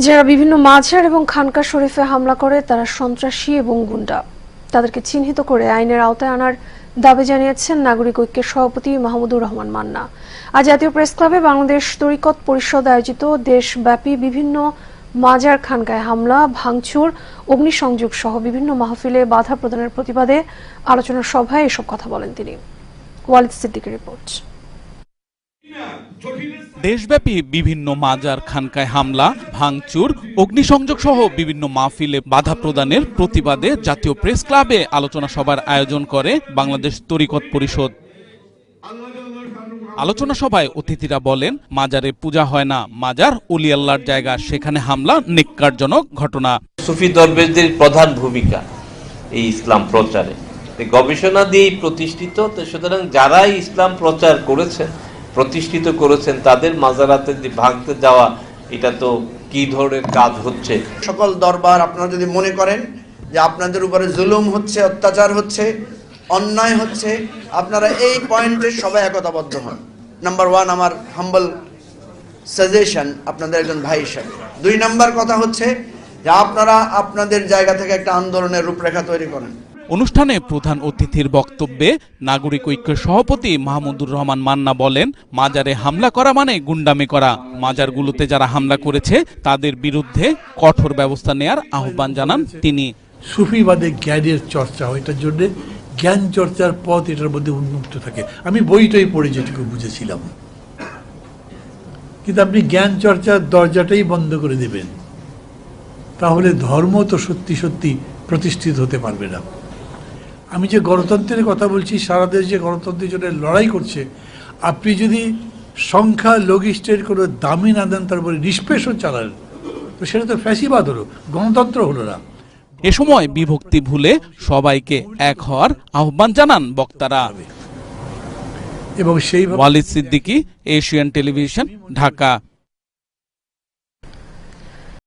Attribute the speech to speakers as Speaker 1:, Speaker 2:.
Speaker 1: যারা বিভিন্ন মাজার এবং খানকা শরীফে হামলা করে তারা সন্ত্রাসী এবং গুন্ডা, তাদেরকে চিহ্নিত করে আইনের আওতায় আনার দাবি জানিয়েছেন নাগরিক ঐক্যের সভাপতি মাহমুদুর রহমান মান্না। আজ জাতীয় প্রেস ক্লাবে বাংলাদেশ তরিকত পরিষদ আয়োজিত দেশব্যাপী বিভিন্ন মাজার খানকায় হামলা, ভাঙচুর, অগ্নিসংযোগ সহ বিভিন্ন মাহফিলে বাধা প্রদানের প্রতিবাদে আলোচনা সভায় এসব কথা বলেন তিনি। ওয়ালিদ সিদ্দিকের রিপোর্ট।
Speaker 2: দেশব্যাপী বিভিন্ন মাজার খানকায় হামলা, ভাঙচুর, অগ্নিসংযোগ সহ বিভিন্ন মাহফিলে বাধা প্রদানের প্রতিবাদে জাতীয় প্রেস ক্লাবে আলোচনা সভার আয়োজন করে বাংলাদেশ তরিকত পরিষদ। আলোচনা সভায় অতিথিরা বলেন, মাজারে পূজা হয় না, মাজার ওলি আল্লাহর জায়গা, সেখানে হামলা নিক্কারজনক ঘটনা।
Speaker 3: সুফি দরবেশদের প্রধান ভূমিকা এই ইসলাম প্রচারে, গবেষণা দিয়েই প্রতিষ্ঠিত। সুতরাং যারাই ইসলাম প্রচার করেছেন, প্রতিষ্ঠিত করেছেন, তাদের মাজারাতে ভাঙতে যাওয়া, এটা তো কি ধরনের কাজ হচ্ছে।
Speaker 4: সকল দরবার আপনারা যদি মনে করেন যে আপনাদের উপরে জুলুম হচ্ছে, অত্যাচার হচ্ছে, অন্যায় হচ্ছে, আপনারা এই পয়েন্টে সবাই একতাবদ্ধ হন। নাম্বার 1 আমার হাম্বল সাজেশন আপনাদের একজন ভাই হিসেবে। 2 নাম্বার কথা হচ্ছে যে আপনারা আপনাদের জায়গা থেকে একটা আন্দোলনের রূপরেখা তৈরি করেন।
Speaker 2: অনুষ্ঠানে প্রধান অতিথির বক্তব্যে নাগরিক ঐক্যের সভাপতি মাহমুদুর রহমান মান্না বলেন, মাজারে হামলা করা মানে গুন্ডামি করা। মাজারগুলোতে যারা হামলা করেছে তাদের বিরুদ্ধে কঠোর ব্যবস্থা নেয়ার আহ্বান জানান তিনি।
Speaker 5: সুফিবাদে জ্ঞানের চর্চা হয়, এটার জন্য জ্ঞান চর্চার পথ এটার মধ্যে উন্মুক্ত থাকে। আমি বইটাই পড়ে যেটুকু বুঝেছিলাম, কিন্তু আপনি জ্ঞান চর্চার দরজাটাই বন্ধ করে দেবেন, তাহলে ধর্ম তো সত্যি সত্যি প্রতিষ্ঠিত হতে পারবে না। আমি যে গণতন্ত্রের কথা বলছি, সারা দেশ যে গণতন্ত্রের জন্য লড়াই করছে, আপনি যদি সংখ্যা লঘিষ্ঠের কোনো দামি না দেন, তারপরে নিষ্পেষণ চালান, তো সেটা তো ফ্যাসিবাদ হলো, গণতন্ত্র হলো না।
Speaker 2: এ সময় বিভক্তি ভুলে সবাইকে এক হওয়ার আহ্বান জানান বক্তারা।
Speaker 5: এবং সেই
Speaker 2: ওয়ালিদ সিদ্দিকী, এশিয়ান টেলিভিশন, ঢাকা।